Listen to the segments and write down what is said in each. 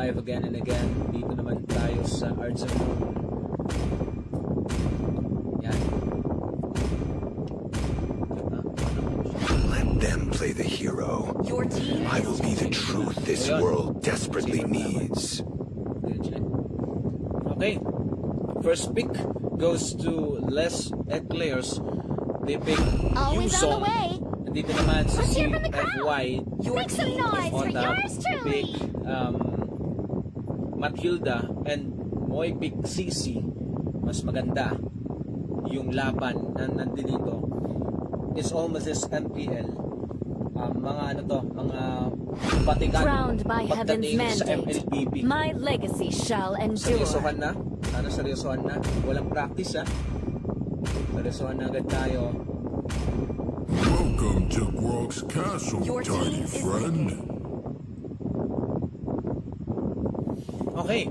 live again and again. Dito naman tayo sa Arts of Moon. Yan. Let them play the hero. Your team I will be the truth this world desperately needs. Okay. First pick goes to Les Eclairs. They pick Always on the Yuzong. way. Dito naman sa Let's hear from the crowd. CFY. Make some noise for On top, yours pick truly. Matilda and Moy pick CC. Mas maganda yung laban na nandito. It's almost as MPL. Mga ano to, mga batikan. Crowned by heaven's pagdating sa mandate, MLBB. my legacy shall endure. Seryosohan na. Sana seryosohan na. Walang practice ha. Seryosohan na agad tayo. Welcome to Grog's Castle, Your tiny team is friend. Okay.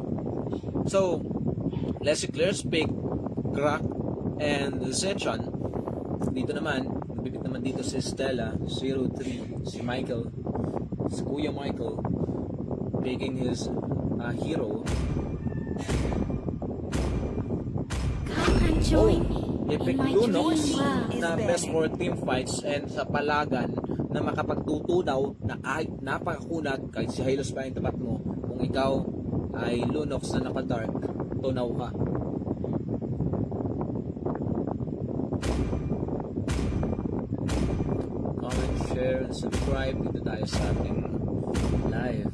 So, Leslie Claire's pick, Crack, and Zechan. Dito naman, nabibit naman dito si Stella, 03, si Michael, si Kuya Michael, picking his hero. Come and join me He in picked my Lunox dream world. na best for team fights and sa palagan na makapagtutunaw na kahit napakakunat, kahit si Hylos pa yung tapat mo, kung ikaw ay Lunox na naka-dark, tunaw ka. Comment, share, and subscribe. Dito tayo sa ating live.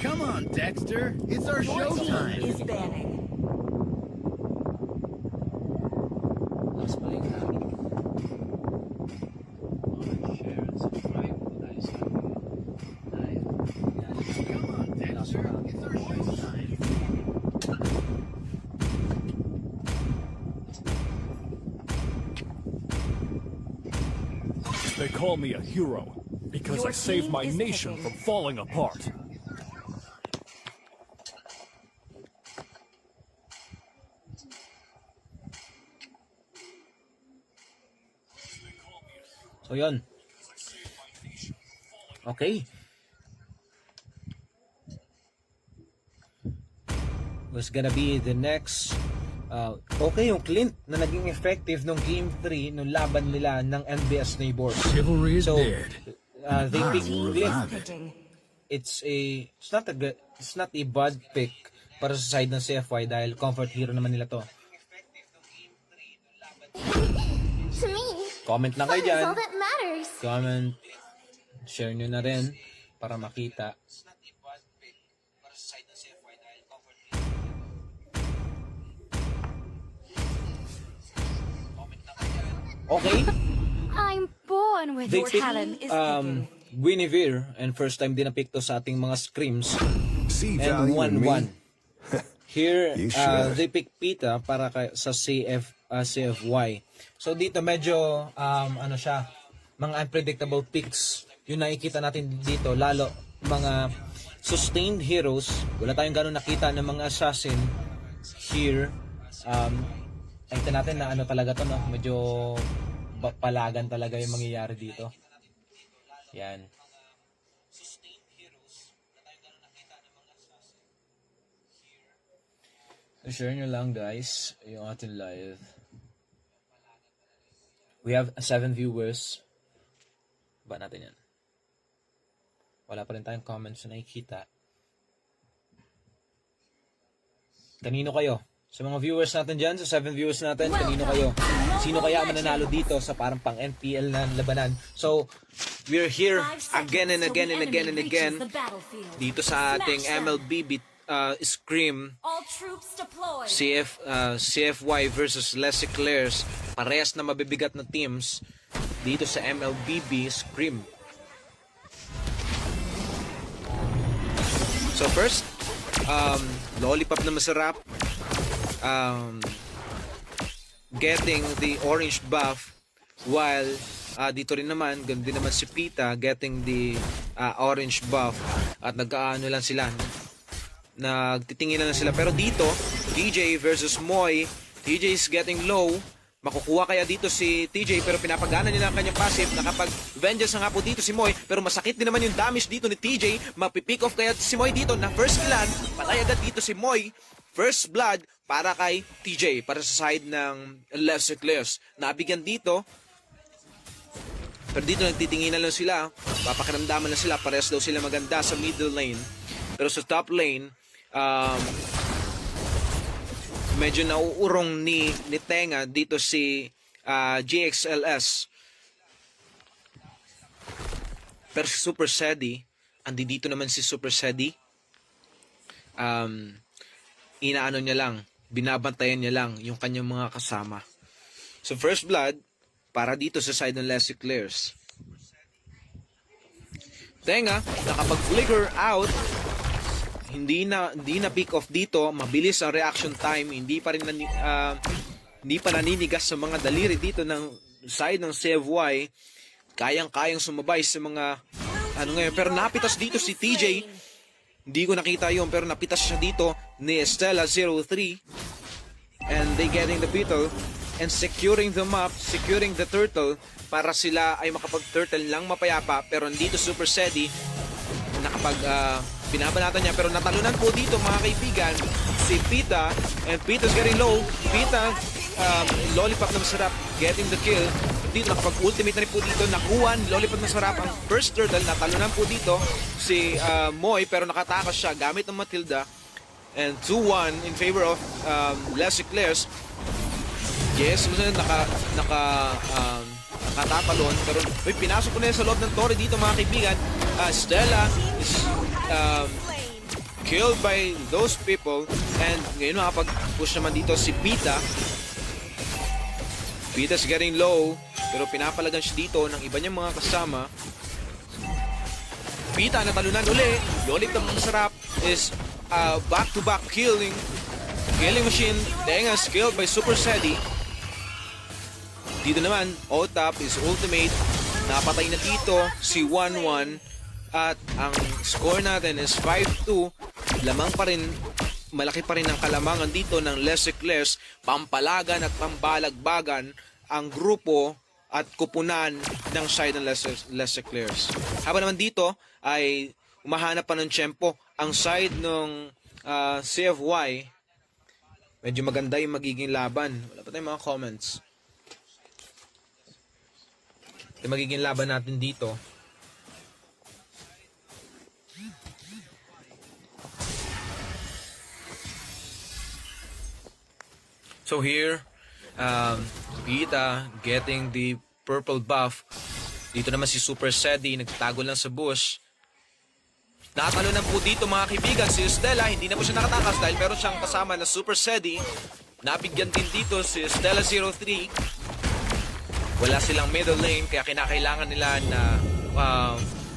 Come on, Dexter. It's our Your team showtime. is banning. Tapos pala yung namin. Comment, share, and subscribe. Dito tayo sa ating live. Yan. Come on, Dexter. It's our showtime. They call me a hero because Your I saved team my is nation picking. from falling apart. So, yun. Okay. Was gonna be the next okay yung Clint na naging effective nung game 3 nung laban nila ng NBS Neighbors. Chivalry is So, dead. they I pick will Clint. revive it. Picking. It's not a bad pick para sa side ng CFY dahil comfort hero naman nila to. To me, Comment lang kayo fun is dyan. all that matters. Comment, share nyo na rin para makita. Okay, I'm born with they your pick talent. is picking. Guinevere and first time din na-pick to sa ating mga screams See and value in 1-1. me? Here, You should. they pick Pita para sa CFY. So dito medyo ano siya, mga unpredictable picks. Yung nakikita natin dito, lalo mga sustained heroes. Wala tayong gano'n nakita ng mga assassin here. Nakita natin na ano talaga to, no? Medyo palagan talaga yung mangyayari dito. Yan. Share nyo lang guys yung ating live. We have 7 viewers. Ba natin yan? Wala pa rin tayong comments na nakikita. Kanino kayo? Sa mga viewers natin dyan, sa 7 viewers natin, kanino kayo? Sino kaya mananalo dito sa parang pang NPL na labanan? So, we're here again and again and again and again dito sa ating MLBB Scream All troops deployed. CFY versus Les Eclairs. Parehas na mabibigat na teams dito sa MLBB Scream. So first, lollipop na masarap. Getting the orange buff while dito rin naman, ganun din naman si Pita getting the orange buff at nagkaano lang sila, nagtitingin lang sila. Pero dito, TJ versus Moy, TJ is getting low Makukuha kaya dito si TJ pero pinapagana nila ang kanyang passive. Nakapag-vengeance na nga po dito si Moy pero masakit din naman yung damage dito ni TJ. Mapipick off kaya si Moy dito na first blood. Patay agad dito si Moy. First blood para kay TJ, para sa side ng Les Eclairs. Nabigyan dito. Pero dito nagtitinginan lang sila. Papakiramdaman lang sila. Parehas daw sila maganda sa middle lane. Pero sa top lane, medyo nauurong ni Tenga dito si GXLS. Pero si Super Sedi, andi dito naman si Super Sedi. Inaano niya lang, binabantayan niya lang yung kanyang mga kasama. So first blood, para dito sa side ng Les Eclairs. Tenga, nakapag-flicker out. Hindi na pick off dito, mabilis ang reaction time, hindi pa naninigas sa mga daliri dito ng side ng CFY. Kayang-kayang sumabay sa mga ngayon, pero napitas dito si TJ. Hindi ko nakita yun, pero napitas siya dito ni Estella 03. And they getting the beetle and securing the map, securing the turtle para sila ay makapag-turtle lang mapayapa. Pero dito Super Sedi binabanatan niya, pero natalunan po dito mga kaibigan si Pita, and Pita's getting low. Pita, lollipop na masarap, getting the kill. Dito nakapag-ultimate na rin po dito, nakuha ni lollipop na masarap ang first turtle. Natalunan po dito si Moy, pero nakatakas siya gamit ng Matilda, and 2-1 in favor of Les Eclairs. Yes, nakatatapalon, pero pinasok ko na sa loob ng torre dito mga kaibigan. Stella is killed by those people, and ngayon makapag-push naman dito si Pita. Pita's getting low, pero pinapalagan siya dito ng iba niyang mga kasama. Pita natalunan uli. Lollipop na masarap is back-to-back killing machine. Tenga's killed by Super Sedi. Dito naman, OTAP is ultimate. Napatay na dito si 1-1. At ang score natin is 5-2. Lamang pa rin, malaki pa rin ang kalamangan dito ng Les Eclairs. Pampalagan at pambalagbagan ang grupo at kupunan ng side ng Les Eclairs. Habang naman dito ay umahanap pa ng tiyempo ang side ng CFY. Medyo maganda yung magiging laban. Wala pa tayong mga comments. Yung magiging laban natin dito. So here, Pita getting the purple buff. Dito naman si Super Sedi, nagtago lang sa bush. Nakatalo na po dito mga kaibigan si Stella. Hindi na po siya nakatakas dahil meron siyang kasama na Super Sedi. Nabigyan din dito si Stella 03. Wala silang middle lane kaya kinakailangan nila na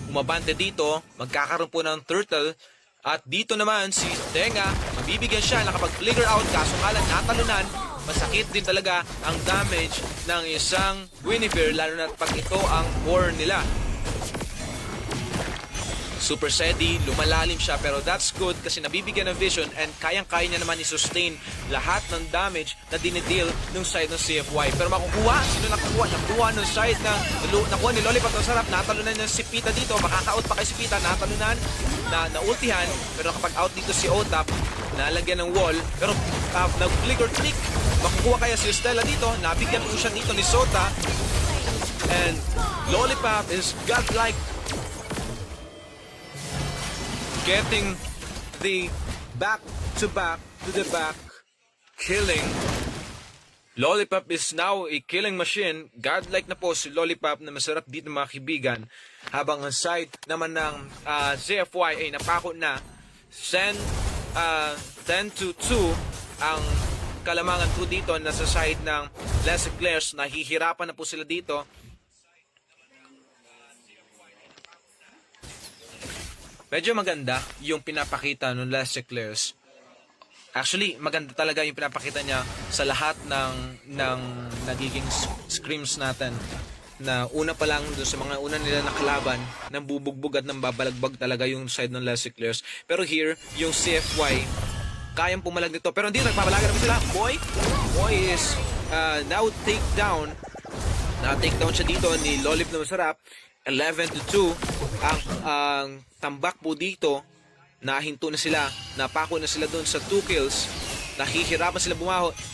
umabante dito. Magkakaroon po ng turtle. At dito naman si Tenga, mabibigyan siya, nakapag-flicker out, kaso nga lang natalunan. Masakit din talaga ang damage ng isang Guinevere, lalo na pag ito ang core nila. Super Sedi, lumalalim siya, pero that's good kasi nabibigyan ng vision and kayang-kaya niya naman i-sustain lahat ng damage na dinideal ng side ng CFY. Pero makukuha, sino nakuha? Nakuha ng side na nakuha ni Lollipop ng sarap, natalunan niya si Pita dito, makaka-out pa kay si Pita, natalunan, na-ultihan, pero nakapag-out dito si OTAP, nalagyan ng wall, pero nag-flicker trick, makukuha kaya si Stella dito, nabigyan po siya dito ni Sota, and Lollipop is godlike, getting the back-to-back to the back killing. Lollipop is now a killing machine. Godlike na po si Lollipop na masarap dito mga kaibigan. Habang ang side naman ng CFY ay napako na 10-2 ang kalamangan po dito na sa side ng Les Eclairs. Nahihirapan na po sila dito. Medyo maganda yung pinapakita ng Les Eclairs. Actually, maganda talaga yung pinapakita niya sa lahat ng nagiging screams natin. Na una pa lang doon sa mga una nila na kalaban, nang bubugbog at nang babalagbag talaga yung side ng Les Eclairs. Pero here, yung CFY, kayang pumalag nito. Pero hindi, nagpapalaga naman sila. Boy is now take down. Na-take down siya dito ni Lollip na masarap. 11-2. Ang tambak po dito, nahinto na sila. Napako na sila doon sa 2 kills. Nahihirapan sila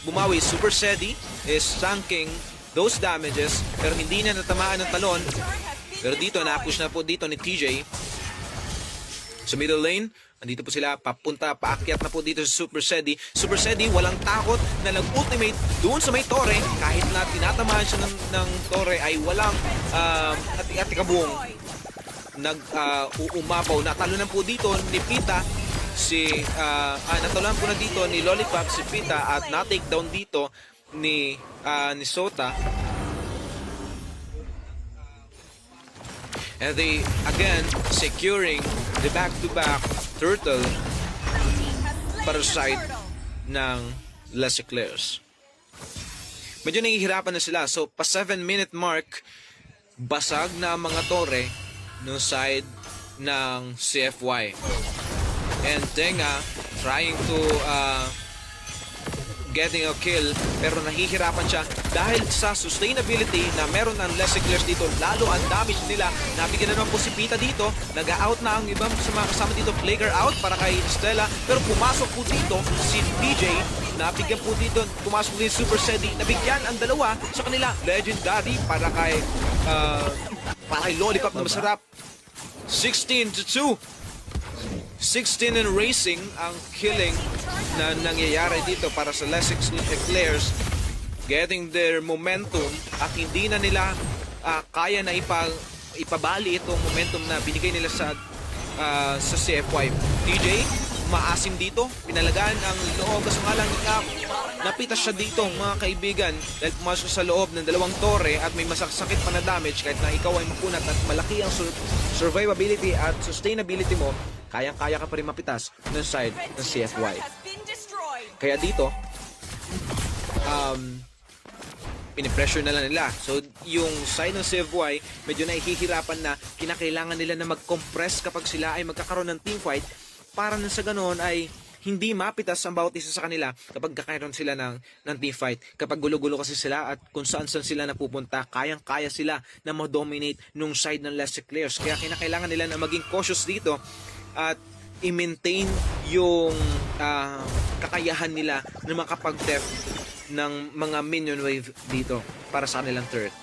bumawi. Super Sedi is tanking those damages, pero hindi na natamaan ng talon. Pero dito, na-push na po dito ni TJ. Sa middle lane, andito po sila, paakyat na po dito sa Super Sedi. Super Sedi, walang takot na nag-ultimate doon sa may tore. Kahit na tinatamaan siya ng tore, ay walang ati-ati-kabuong umapaw. Natalunan po dito ni Pita natalunan po na dito ni Lollipop si Pita at na-take down dito ni Sota. And they again securing the back-to-back turtle para sa side ng Les Eclairs. Medyo nahihirapan na sila. So, pa 7-minute mark, basag na ang mga tore no side ng CFY. And Tenga trying to getting a kill, pero nahihirapan siya dahil sa sustainability na meron ng Les Eclairs dito. Lalo ang damage nila. Nabigyan na naman po si Pita dito. Nag-out na ang ibang mga kasama dito. Flaker out para kay Stella, pero pumasok po dito si DJ. Nabigyan po dito, pumasok din Super Sedi. Nabigyan ang dalawa sa kanila. Legendary para kay Lollipop na masarap. 16-2. 16 and racing ang killing na nangyayari dito para sa Les Eclairs, getting their momentum at hindi na nila kaya na ipabali itong momentum na binigay nila sa CFY. TJ, maasim dito, pinalagaan ang loob kasi nga lang napitas siya dito mga kaibigan dahil pumasok sa loob ng dalawang tore at may masakit pa na damage. Kahit na ikaw ay mapunat at malaki ang survivability at sustainability mo, kayang-kaya ka pa rin mapitas ng side ng CFY. Kaya dito, pinipressure na lang nila. So, yung side ng CFY, medyo nahihirapan na kinakailangan nila na mag-compress kapag sila ay magkakaroon ng teamfight para na sa ganoon ay hindi mapitas ang bawat isa sa kanila kapag kakaroon sila ng teamfight. Kapag gulo-gulo kasi sila at kung saan-saan sila napupunta, kayang-kaya sila na ma-dominate nung side ng Les Eclairs. Kaya kinakailangan nila na maging cautious dito at i-maintain yung kakayahan nila na makapag-def ng mga minion wave dito para sa kanilang turret.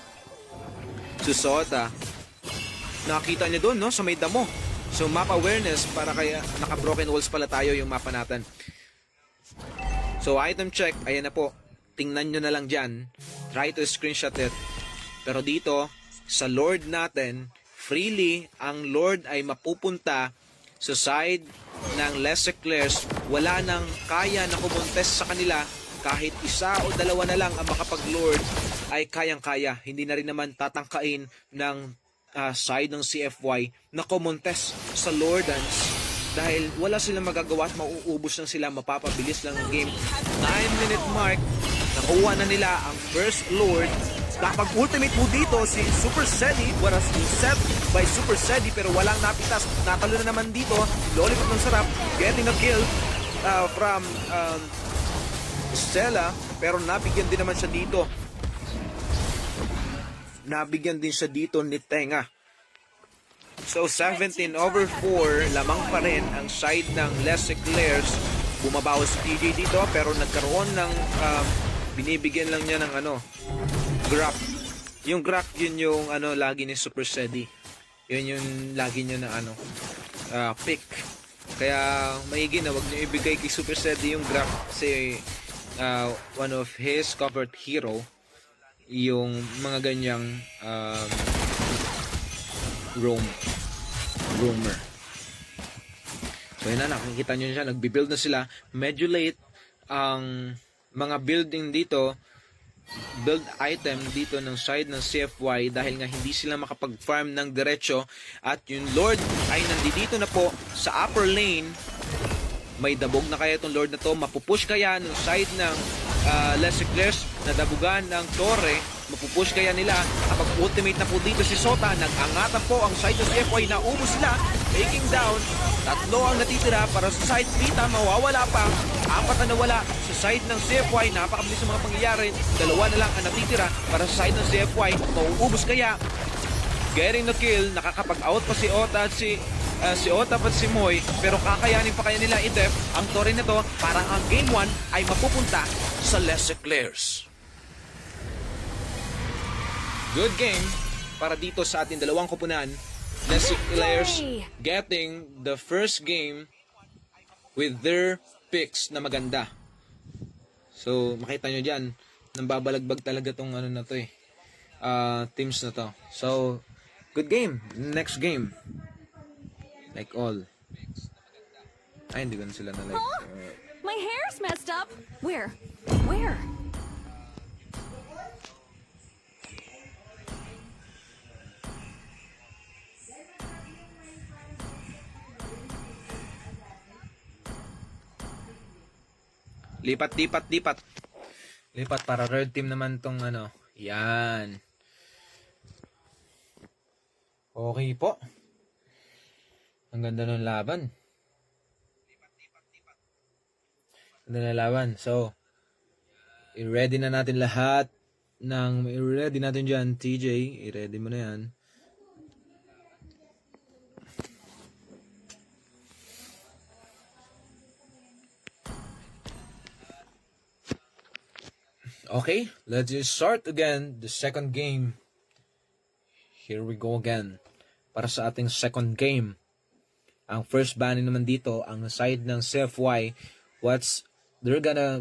Susota, nakita niya doon, no, sa may damo. So, map awareness para kaya naka-broken walls pala tayo yung mapa natin. So, item check, ayan na po. Tingnan nyo na lang dyan. Try to screenshot it. Pero dito, sa Lord natin, freely, ang Lord ay mapupunta sa side ng Les Eclairs. Wala nang kaya na kumontes sa kanila. Kahit isa o dalawa na lang ang makapag-Lord ay kayang-kaya. Hindi na rin naman tatangkain ng side ng CFY na kumontes sa Lordans dahil wala silang magagawa at mauubos lang sila, mapapabilis lang ang game. 9-minute mark, nakuha na nila ang first Lord. Nakapag-ultimate po dito si Super Sedi, whereas set by Super Sedi pero walang napitas. Natalo na naman dito, Lollipop ng sarap, getting a kill from Stella, pero nabigyan din naman siya dito. Nabigyan din siya dito ni Tenga. So 17/4, lamang pa rin ang side ng Les Eclairs. Bumabaw si TJ dito pero nagkaroon ng binibigyan lang niya ng grab. Yung grab yun yung lagi ni Super Sedi. Yun yung lagi niya na pick. Kaya maigi na wag niyo ibigay kay Super Sedi yung grab kasi one of his covered hero yung mga ganyang roamer. So yun na, nakikita nyo siya, nagbi-build na sila. Medyo late ang mga building dito, build item dito ng side ng CFY dahil nga hindi sila makapag-farm ng diretso at yung Lord ay nandito na po sa upper lane. May dabog na kaya itong Lord na to, mapupush kaya ng side ng Les Eclairs na dabugan ng Torre Mapupush kaya nila kapag ultimate na po dito si Sota. Nag-angatan po ang side ng CFY. Naubos sila. Taking down. 3 ang natitira para sa side. Pita mawawala pa. 4 na nawala sa side ng CFY. Napakabilis ang mga pangyayari. 2 na lang ang natitira para sa side ng CFY. Mauubos kaya. Getting the kill. Nakakapag-out pa si Ota at si Otap at si Moy, pero kakayanin pa kaya nila i-def ang Torre na to para ang Game 1 ay mapupunta sa Les Eclairs. Good game para dito sa ating dalawang koponan. Les Eclairs getting the first game with their picks na maganda. So, makita nyo dyan, nambabalagbag talaga tong ano na to teams na to. So, good game. Next game. Like all. Ay, hindi ko na sila na like. My hair's messed up. Where? Where? Lipat. Lipat para red team naman tong ano. Yan. Okay po. Ang ganda ng laban. Ganda ng laban. So, i-ready na natin lahat i-ready natin dyan, TJ. I-ready mo na yan. Okay, let's just start again the second game. Here we go again. Para sa ating second game. Ang first banning naman dito, ang side ng CFY, they're gonna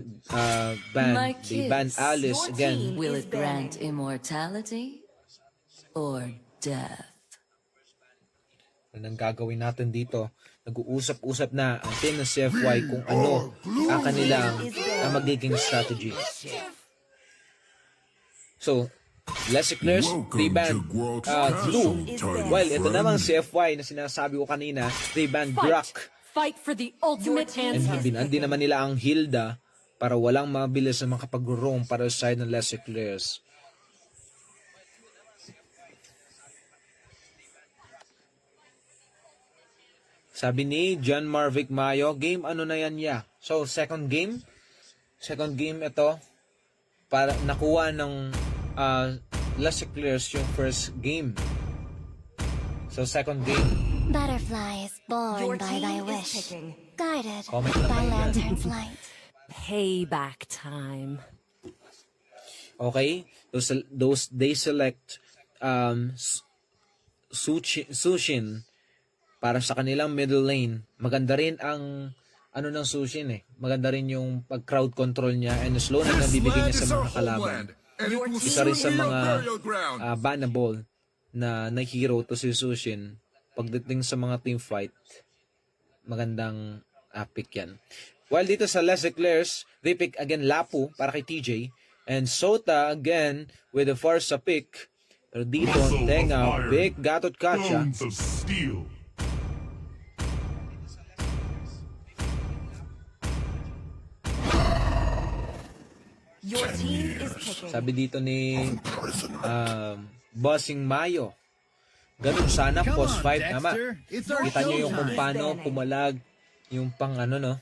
ban, they ban Alice again. Will it grant immortality or death? Anong gagawin natin dito? Nag-uusap-usap na ang team ng CFY kung ano ang kanilang magiging strategy. So, Les Eclairs, they banned Blue. While ito namang CFY na sinasabi ko kanina, they banned Brock. Fight for the ultimate And answer. binandi naman nila ang Hilda para walang mabilis na makapag-roam para sa side ng Les Eclairs. Sabi ni John Marvic Mayo, game ano na yan ya? So, second game ito, para nakuha ng Les Eclairs yung first game. So, second game. Butterflies born Your by team thy is wish, picking. guided Comment lang by kayo dyan. lantern flight. Payback time. Okay? Those they select Sushin para sa kanilang middle lane. Maganda rin ang ano ng Sushin Maganda rin yung pag-crowd control niya and slow na nabibigay niya sa mga kalaban. Isa rin sa mga bannable na hero to si Sushin. Pagdating sa mga team fight, magandang pick yan. While dito sa Les Eclairs, they pick again Lapu para kay TJ. And Sota again with the Farsa pick. Pero dito, Tenga, pick Gatot Kacha. Bones of steel. Your team is picking. Sabi dito ni Bossing Mayo. Ganun sana, Come post on, 5 tama. Dexter. It's our Kita nyo yung kung showtime. paano pumalag yung pang ano no,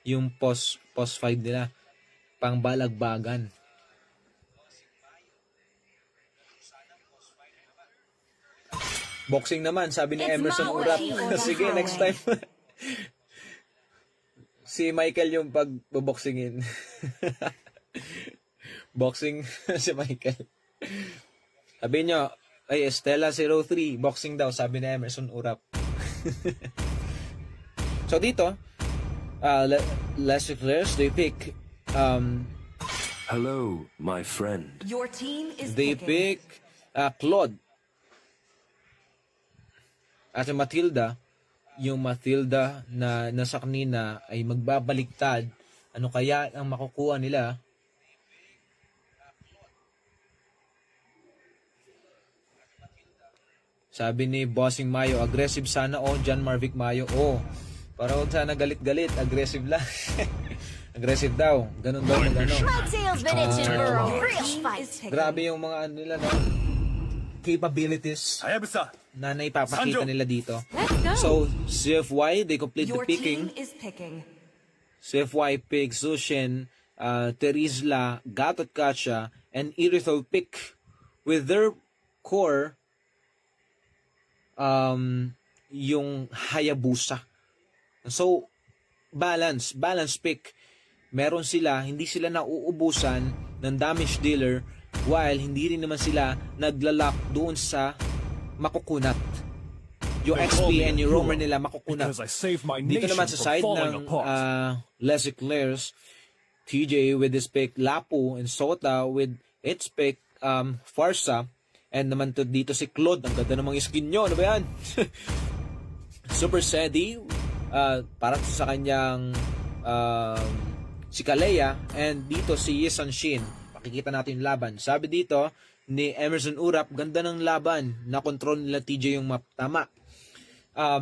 yung post 5 nila. Pang balagbagan. Boxing naman, sabi ni It's Emerson Maui Urap. or the Sige, highway. next time. Si Michael yung pagboboxingin. Boxing si Michael. Sabi nyo, ay Estella 03, boxing daw, sabi ni Emerson Urap. So dito, Les Eclairs, they pick, Hello, my friend. Your team is they picking. pick Claude. At yung Matilda na nasa kanina ay magbabaliktad. Ano kaya ang makukuha nila? Sabi ni Bossing Mayo, aggressive sana John Marvic Mayo. Para huwag sana galit-galit, aggressive lang. Aggressive daw. Ganun daw mag ano. My tail's been itching for a real fight. Grabe yung mga ano nila, no? Capabilities Hayabusa. na naipapakita Sanjo! nila dito. Let's go. So, CFY, they complete the Your picking. team is picking. CFY pick Zushin, Terizla, Gatot Kacha, and Irithel pick with their core yung Hayabusa. So, balance pick. Meron sila, hindi sila nauubusan ng damage dealer while hindi rin naman sila naglalak doon sa makukunat. Yung They call XP me a and yung hero roamer nila makukunat. Because I saved my Dito nation naman sa from side falling ng apart. Leslie Claire's, TJ with his pick, Lapu and Sota with its pick, Farsa, and naman to dito si Claude. Ang ganda ng mga skin nyo. Ano ba yan? Super Sedi, para sa kanyang si Kalea, and dito si Yisan Shin. Pakikita natin yung laban. Sabi dito ni Emerson Urap, ganda ng laban. Na-control nila TJ yung map. Tama.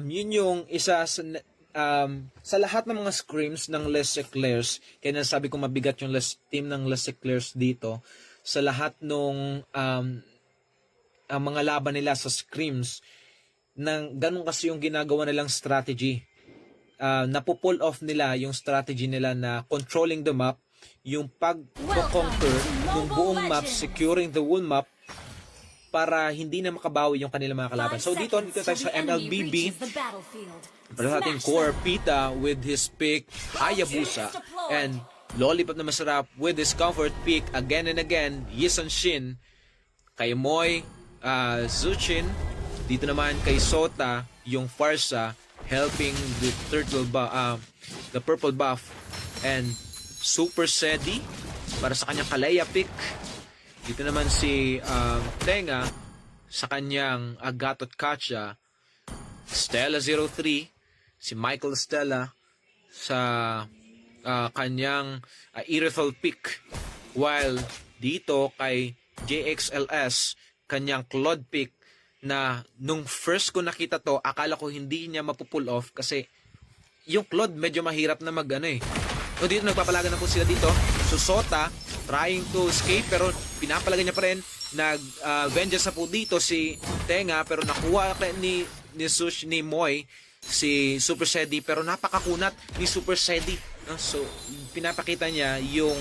Yun yung isa sa lahat ng mga scrims ng Les Eclairs, kaya nasabi ko mabigat yung team ng Les Eclairs dito, sa lahat nung ang mga laban nila sa scrims, ng ganun kasi yung ginagawa nilang strategy. Napupull off nila yung strategy nila na controlling the map, yung pag-conquer ng buong map, securing the whole map, para hindi na makabawi yung kanilang mga kalaban. So dito tayo sa MLBB. Para sa ating core, Pita with his pick, Hayabusa, and Lollipop na masarap with his comfort pick again and again, Yisan Shin, kay Moy, Zuchin, dito naman kay Sota, yung Farsa, helping the the purple buff, and Super Sedi, para sa kanyang Kalea pick. Dito naman si Tenga sa kanyang Gatot Kacha, Stella 03, si Michael Stella sa kanyang Irithel pick, while dito kay JXLS kanyang Claude pick, na nung first ko nakita to, akala ko hindi niya mapupull off kasi yung Claude medyo mahirap na mag ano eh. So dito nagpapalagan na po sila dito. So Sota trying to escape pero pinapalagan niya pa rin. Vengeance na po dito si Tenga pero nakuha ni Moy si Super Sedi pero napakakunat ni Super Sedi. So pinapakita niya yung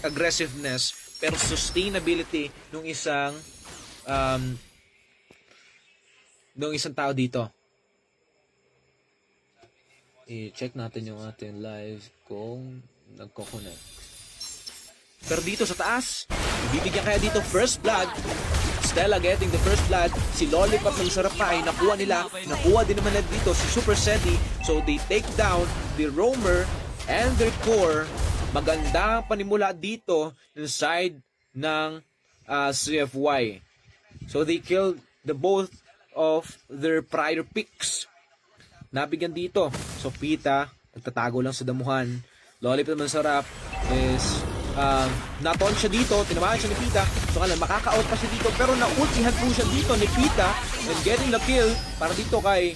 aggressiveness pero sustainability nung isang tao dito. I-check natin yung ating live kung nagko-connect. Pero dito sa taas, bibigyan kaya dito first blood. Stella getting the first blood. Si Lollipop ng sarap pa ay nakuha nila. Nakuha din naman dito si Super Sedi. So they take down the roamer and their core. Magandang panimula dito ng side ng CFY. So they killed the both of their prior picks. Nabigyan dito. So Pita, nagtatago lang sa damuhan. Lollipop naman sarap is naton siya dito, tinamaan siya ni Pita. So kala makaka-out pa siya dito pero naultihan po siya dito ni Pita and getting the kill para dito kay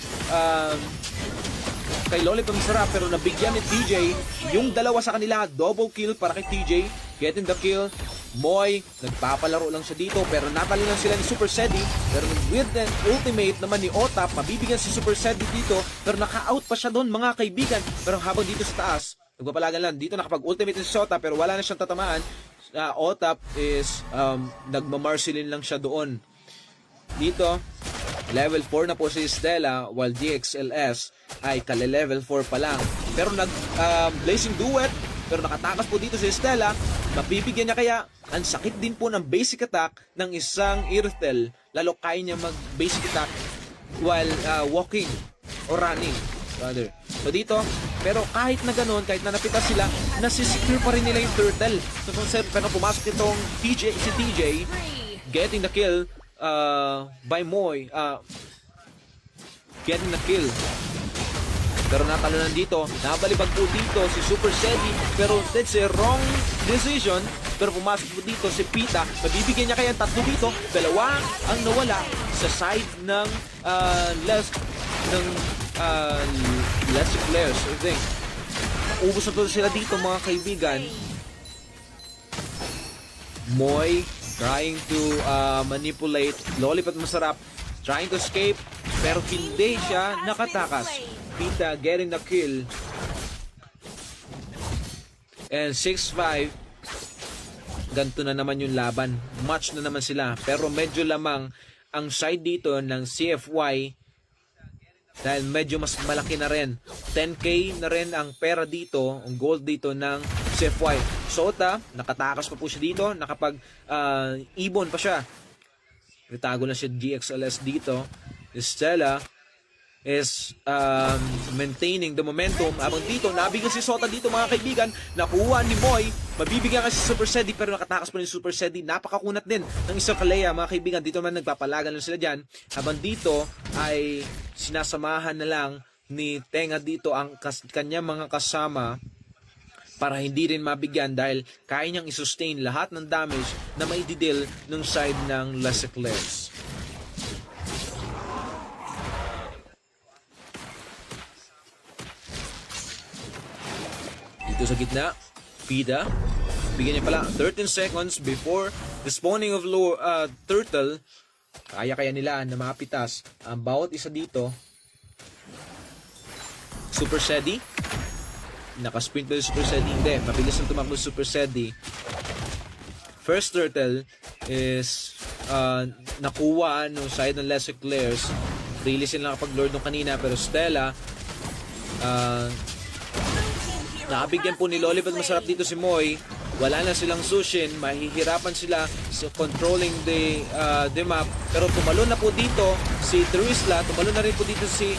Lollipop sarap pero nabigyan ni TJ yung dalawa sa kanila, double kill para kay TJ, getting the kill. Moy, nagpapalaro lang siya dito pero napalo lang sila ni Super Sedi pero with the ultimate naman ni Otap, mabibigyan si Super Sedi dito pero naka-out pa siya doon mga kaibigan. Pero habang dito sa taas, nagpapalagan lang dito nakapag-ultimate si Sota pero wala na siyang tatamaan. Otap is nagmamarcelin lang siya doon. Dito, level 4 na po si Stella while DXLS ay kale-level 4 pa lang. Pero blazing duet pero nakatakas po dito si Stella. Mabibigyan niya kaya ang sakit din po ng basic attack ng isang Irithel. Lalo kaya niya mag-basic attack while walking or running rather. So dito, pero kahit na ganoon, kahit na napitas sila, nasisecure pa rin nila yung turtle. So pero pumasok itong si TJ, getting the kill by Moy. Getting the kill. Pero natalunan dito, nabalibag po dito si Super Sedi, pero that's a wrong decision. Pero pumasok po dito si Pita, mabibigyan niya kaya tatlo dito, dalawa ang nawala sa side ng Les Eclairs, I think. Naubos na to sila dito mga kaibigan. Moy trying to manipulate. Lollipop Masarap trying to escape. Pero hindi siya nakatakas. Pita getting the kill. And 6-5. Ganto na naman yung laban. Match na naman sila. Pero medyo lamang ang side dito ng CFY dahil medyo mas malaki na rin. 10k na rin ang pera dito, ang gold dito ng CFY. Sota, nakatakas pa po siya dito, nakapag-ibon pa siya. Itago na siya GXLS dito. Stella is maintaining the momentum. Habang dito, nabigyan si Sota dito mga kaibigan. Nakuha ni Moy. Mabibigyan kasi si Super Sedi pero nakatakas pa rin si Super Sedi. Napakakunat din ng isang Kalea mga kaibigan. Dito naman nagpapalagan lang sila dyan. Habang dito ay sinasamahan na lang ni Tenga dito ang kanya mga kasama para hindi rin mabigyan dahil kaya niyang isustain lahat ng damage na maididil ng side ng Les Eclairs. Dito sa gitna, Pida. Bigyan niya pala 13 seconds before the spawning of turtle. Kaya nila na mapitas ang bawat isa dito. Super Sedi. Nakasprint pa yung Super Sedi. Hindi, mabilis na tumakbo yung Super Sedi. First turtle is nakuha nung side ng Les Eclairs. Really sila nakapag-lord nung kanina pero Stella nakabigyan po ni Lollipop Masarap dito si Moy. Wala na silang Sushin. Mahihirapan sila sa controlling the map. Pero tumalon na po dito si Trisla. Tumalon na rin po dito si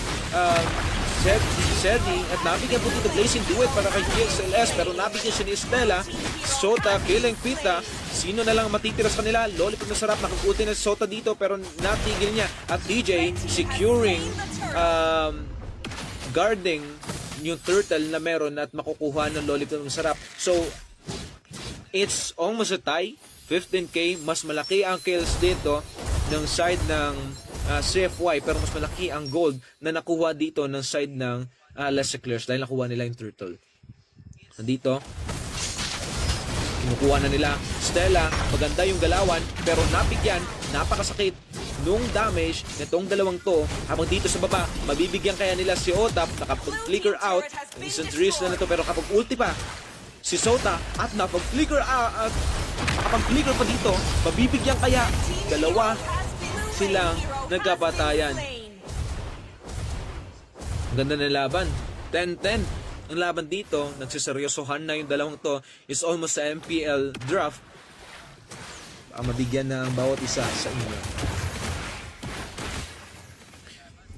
Sedi. At nabigyan po dito Blazing Duet para kay GXLS. Pero nabigyan siya ni Stella. Sota, killing Pita. Sino na lang matitira sa kanila? Lollipop Masarap. Nakakuti na si Sota dito pero natigil niya. At DJ securing guarding yung turtle na meron at makukuha ng Lollipop Masarap. So, it's almost a tie. 15k. Mas malaki ang kills dito ng side ng CFY pero mas malaki ang gold na nakuha dito ng side ng Les Eclairs dahil nakuha nila yung turtle. Nandito, kinukuha na nila. Stella, maganda yung galawan pero nabigyan, napakasakit nung damage nitong dalawang to. Habang dito sa baba, mabibigyan kaya nila si Otap, nakapag-flicker out. Instant reach na to pero kapag ulti pa si Sota at napag-flicker out, nakapag-flicker pa dito, mabibigyan kaya dalawa silang nagkapatayan. Ang ganda ng laban. 10-10 ang laban dito. Nagsiseryosohan na yung dalawang to. Is almost sa MPL draft. Mabigyan na ang bawat isa sa inyo.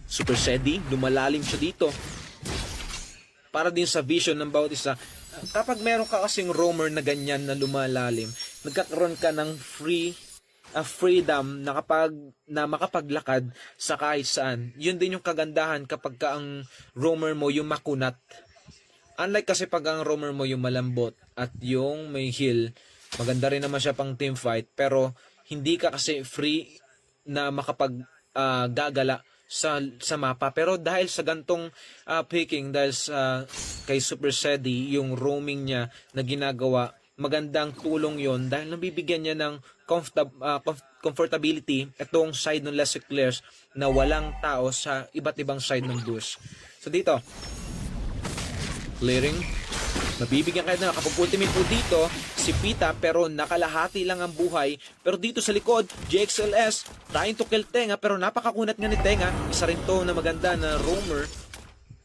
Super Sedi, lumalalim siya dito. Para din sa vision ng bawat isa. Kapag meron ka kasing roamer na ganyan na lumalalim, nagkakaroon ka ng freedom na makapaglakad sa kahit saan. Yun din yung kagandahan kapag ka ang roamer mo yung makunat. Unlike kasi pag ang roamer mo yung malambot at yung may heal, maganda rin naman siya pang teamfight, pero hindi ka kasi free na makapag-gagala sa mapa. Pero dahil sa gantong picking, dahil sa kay Super Sedi, yung roaming niya na ginagawa, magandang tulong yon dahil nabibigyan niya ng comfortability itong side ng Les Eclairs na walang tao sa iba't ibang side ng bush. So dito, clearing, mabibigyan kayo na kapag ultimate po dito si Pita pero nakalahati lang ang buhay. Pero dito sa likod, GXLS trying to kill Tenga pero napakakunat nga ni Tenga. Isa rin to na maganda na roamer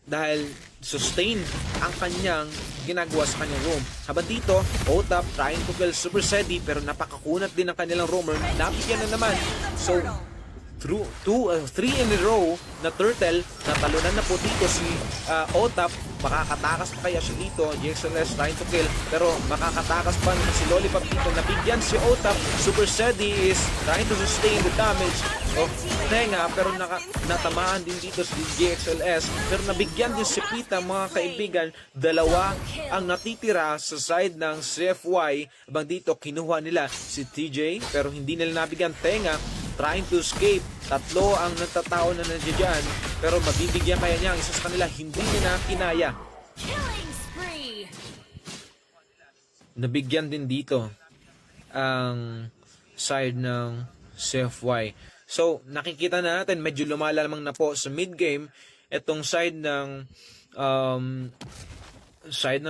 dahil sustain ang kanyang ginagawa sa kanyang roam. Habang dito, Otap trying to kill Super Sedi pero napakakunat din ang kanilang roamer. Nabigyan na naman. So, 3 in a row na turtle, natalunan na po dito si Otap. Makakatakas pa kaya siya dito. GXLS trying to kill pero makakatakas pa naman si Lollipop dito. Nabigyan si Otap. Super Sedi is trying to sustain the damage of Tenga pero natamaan din dito si GXLS pero nabigyan din si Pita mga kaibigan. Dalawa ang natitira sa side ng CFY. Habang dito kinuha nila si TJ pero hindi nila nabigyan. Tenga trying to escape. Tatlo ang nagtatao na nandiyan pero mabibigyan kaya niya ang isa sa kanila. Hindi niya na kinaya. Killing spree. nabigyan din dito ang side ng CFY. So, nakikita na natin, medyo lumalamang na po sa mid-game itong side ng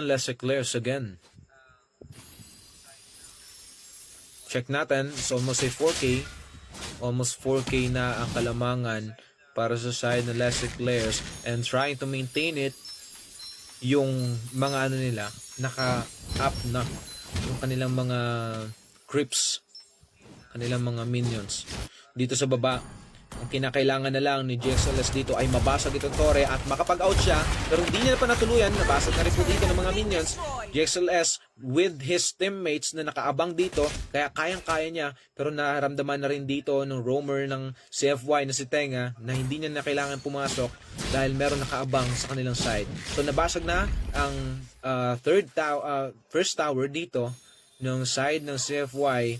Les Eclairs again. Check natin, it's almost a 4K. Almost 4K na ang kalamangan para sa side ng Les Eclairs, and trying to maintain it yung mga ano nila, naka-up na yung kanilang mga creeps, kanilang mga minions. Dito sa baba, ang kinakailangan na lang ni GXLS dito ay mabasag itong Torre at makapag-out siya, pero hindi niya pa natuluyan. Nabasag na rin po dito ng mga minions. GXLS with his teammates na nakaabang dito, kaya kayang-kaya niya, pero naramdaman na rin dito ng roamer ng CFY na si Tenga na hindi niya na kailangan pumasok dahil meron nakaabang sa kanilang side. So nabasag na ang first tower dito ng side ng CFY.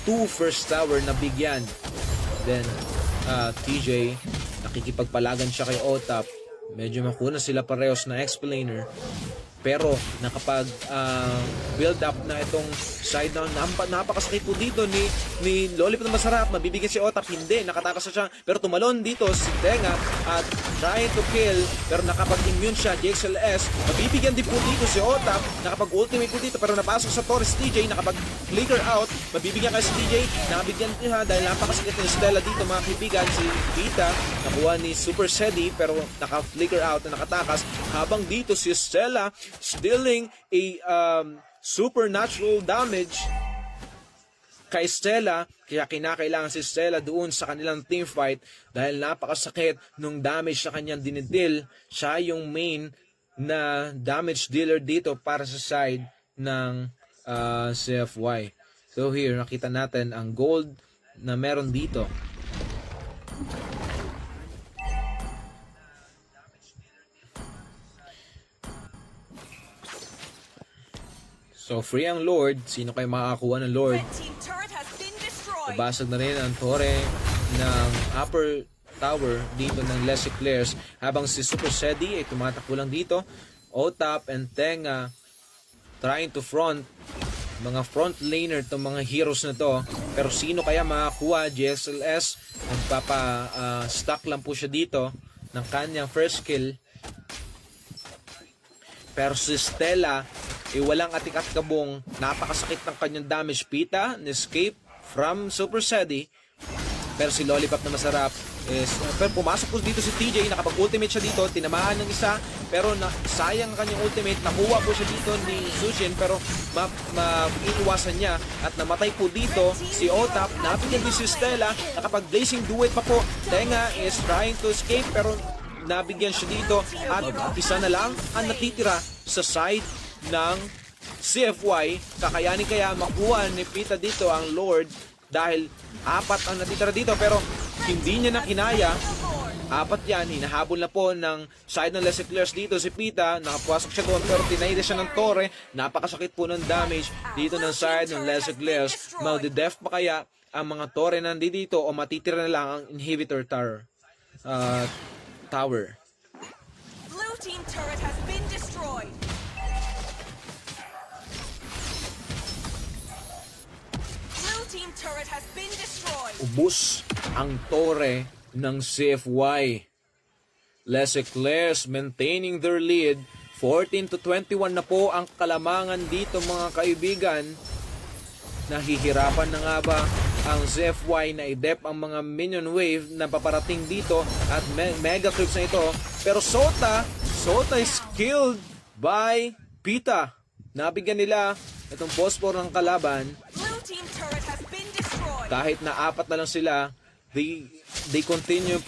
2 first tower na bigyan. Then TJ, nakikipagpalagan siya kay Otap. Medyo makuna sila parehos na explainer. Pero nakapag build up na itong side na napakasakit po dito ni Lollipop na masarap. Mabibigyan si Otap, hindi, nakatakas na siya. Pero tumalon dito si Tenga at trying to kill, pero nakapag-immune siya. GXLS, mabibigyan din po dito si Otap, nakapag-ultimate po dito, pero napasok sa Torres TJ, nakapag-flicker out. Mabibigyan kayo si TJ, nakabigyan niya dahil napakasakit ni Stella dito mga kaibigan. Si Vita, nakuha ni Super Sedi, pero naka-flicker out na nakatakas. Habang dito si Stella, dealing a supernatural damage kay Stella, kaya kinakailangan si Stella doon sa kanilang team fight dahil napakasakit nung damage sa kanyang dinidil. Siya yung main na damage dealer dito para sa side ng CFY. So here, nakita natin ang gold na meron dito. So free ang Lord. Sino kayo makakakuha ng Lord? Nabasag na rin ang Torre ng upper tower dito ng Les Eclairs, habang si Super Sedi ay tumatakbo lang dito. Otap and Tenga trying to front, mga front laner itong mga heroes na to. Pero sino kaya makakuha? GXLS nagpapa-stack lang po siya dito ng kanyang first kill. Pero si Stella walang atik at kabong, napakasakit ng kanyang damage. Pita escape from Super Sedi, pero si Lollipop na masarap pero pumasok po dito si TJ, nakapag-ultimate siya dito, tinamaan ng isa, pero sayang ang kanyang ultimate. Nakuha po siya dito ni Sushin, pero maiiwasan niya at namatay po dito si Otap. Napigyan din si Stella, nakapag-blazing duet pa po. Tenga is trying to escape, pero nabigyan siya dito at isa na lang ang natitira sa side ng CFY. Kakayanin kaya makuha ni Pita dito ang Lord dahil 4 ang natitira dito, pero hindi niya na kinaya. 4 yan, hinahabol na po ng side ng Les Eclairs dito si Pita. Nakapasok siya doon pero tinayda siya ng Torre. Napakasakit po ng damage dito ng side ng Les Eclairs. Maude-def pa kaya ang mga Torre na nandito o matitira na lang ang inhibitor tower. Blue team turret has been destroyed. Blue team turret has been destroyed. Ubus ang Torre ng CFY. Les Eclairs maintaining their lead. 14-21 na po ang kalamangan dito mga kaibigan. Nahihirapan na nga ba ang CFY na i-dep ang mga minion wave na paparating dito at mega creeps na ito. Pero Sota is killed by Pita. Nabigyan nila itong phosphor ng kalaban. Blue team turret has been destroyed. Kahit na 4 na lang sila, they continue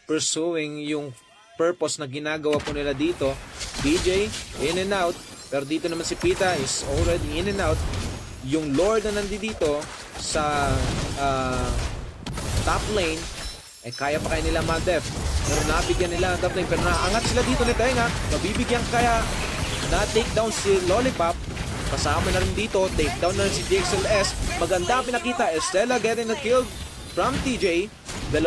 pursuing yung purpose na ginagawa po nila dito. DJ in and out, pero dito naman si Pita is already in and out. Yung Lord na nandito sa top lane kaya pa kaya nila ma-def, pero nabigyan nila ang top lane. Pero naangat sila dito ni Tenga, mabibigyan kaya na take down si Lollipop. Kasama na rin dito, take down na rin si GXLS. Maganda pinakita, Estella getting the kill from TJ. 2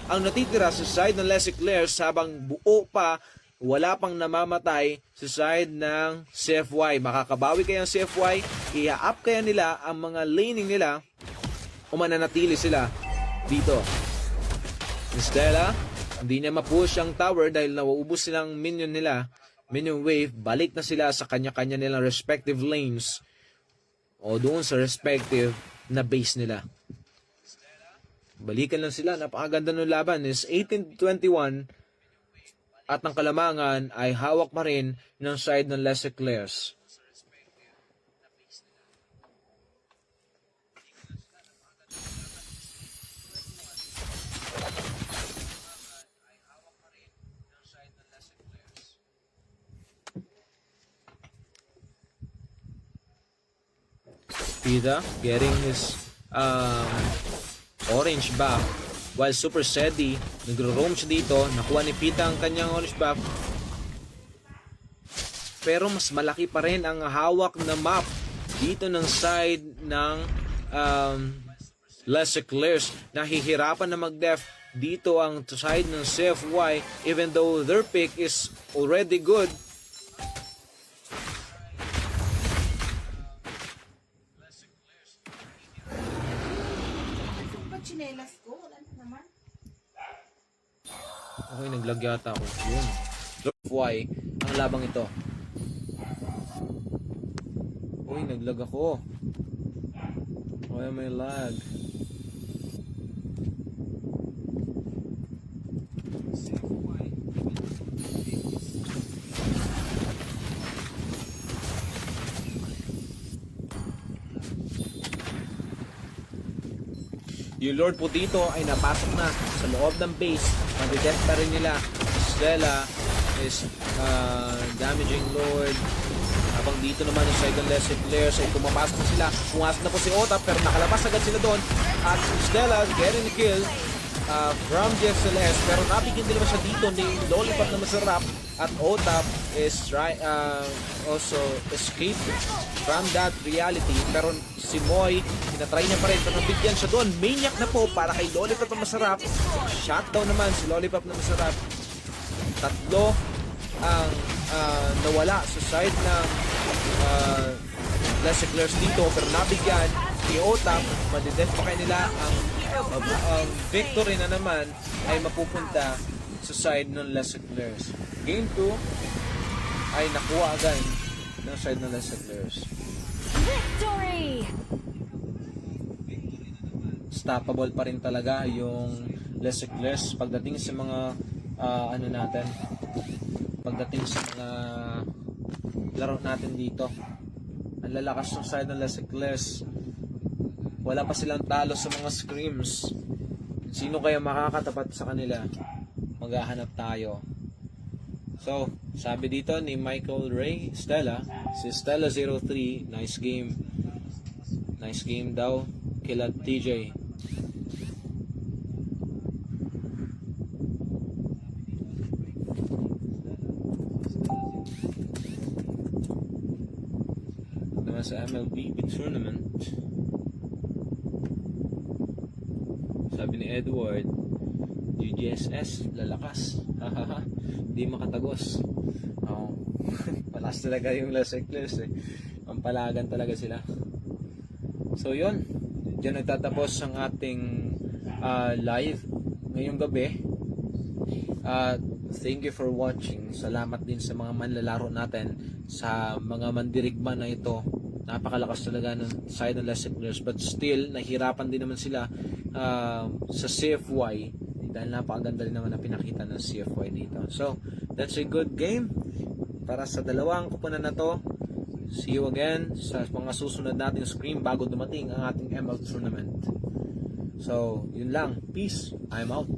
ang natitira sa side ng Les Eclairs habang buo pa wala pang namamatay sa side ng CFY. Makakabawi kaya ang CFY, i-up kaya nila ang mga laning nila o mananatili sila dito. Si Stella, hindi niya ma-push ang tower dahil nauubos silang minion nila, minion wave. Balik na sila sa kanya-kanya nilang respective lanes o doon sa respective na base nila. Balikan lang sila. Napakaganda ng laban. Is 18-21 at ang kalamangan ay hawak pa rin ng side ng Les Eclairs. Pita getting his orange buff while Super Sedi nagro-roam siya dito. Nakuha ni Pita ang kanyang orange buff, pero mas malaki pa rin ang hawak na map dito ng side ng Les Eclairs. Nahihirapan na mag-def dito ang side ng CFY even though their pick is already good. Okay, naglag yata ako. Yun. Why? Ang labang ito. Uy, naglag ako. Why may lag? Yung Lord po dito ay napasok na sa loob ng base. Mag-death pa rin nila. Stella is damaging Lord. Habang dito naman yung side ng Les Eclairs ay pumapasok na sila. Pumasok na po si Otap pero nakalabas agad sila doon. At Stella getting the kill from JSLS. Pero nabigyan din naman siya dito ni Lollipop na masarap. At Otap is also escape from that reality. Pero si Moy, tinatry niya pa rin. Pero nabigyan siya doon. Maniac na po para kay Lollipop na masarap. Shutdown naman si Lollipop na masarap. Tatlo ang nawala sa side ng Les Eclairs dito. Pero nabigyan si Otap. Madidef pa kayo nila. Ang victory na naman ay mapupunta sa side ng Les Eclairs. Game 2 ay nakuha agad ng side ng Les Eclairs. Victory! Stoppable pa rin talaga yung Les Eclairs pagdating sa mga pagdating sa mga laro natin dito. Ang lalakas ng side ng Les Eclairs. Wala pa silang talo sa mga scrims. Sino kaya makakatapat sa kanila? Maghahanap tayo. So, sabi dito ni Michael Ray Stella, si Stella 03, nice game. Nice game daw. Kila TJ. Naman sa MLB tournament. Sabi ni Edward, GGSS, lalakas. Hahaha, di makatagos. Oo. Palas talaga yung Les Eclairs eh. Pampalagan talaga sila. So yun, diyan nagtatapos ang ating live ngayong gabi. Thank you for watching. Salamat din sa mga manlalaro natin, sa mga mandirigma na ito. Napakalakas talaga ng side ng Les Eclairs, but still nahirapan din naman sila sa CFY dahil napakaganda rin naman na pinakita ng CFY dito. So that's a good game para sa dalawang kupunan na to. See you again sa mga susunod nating screen bago dumating ang ating ML tournament. So yun lang, peace, I'm out.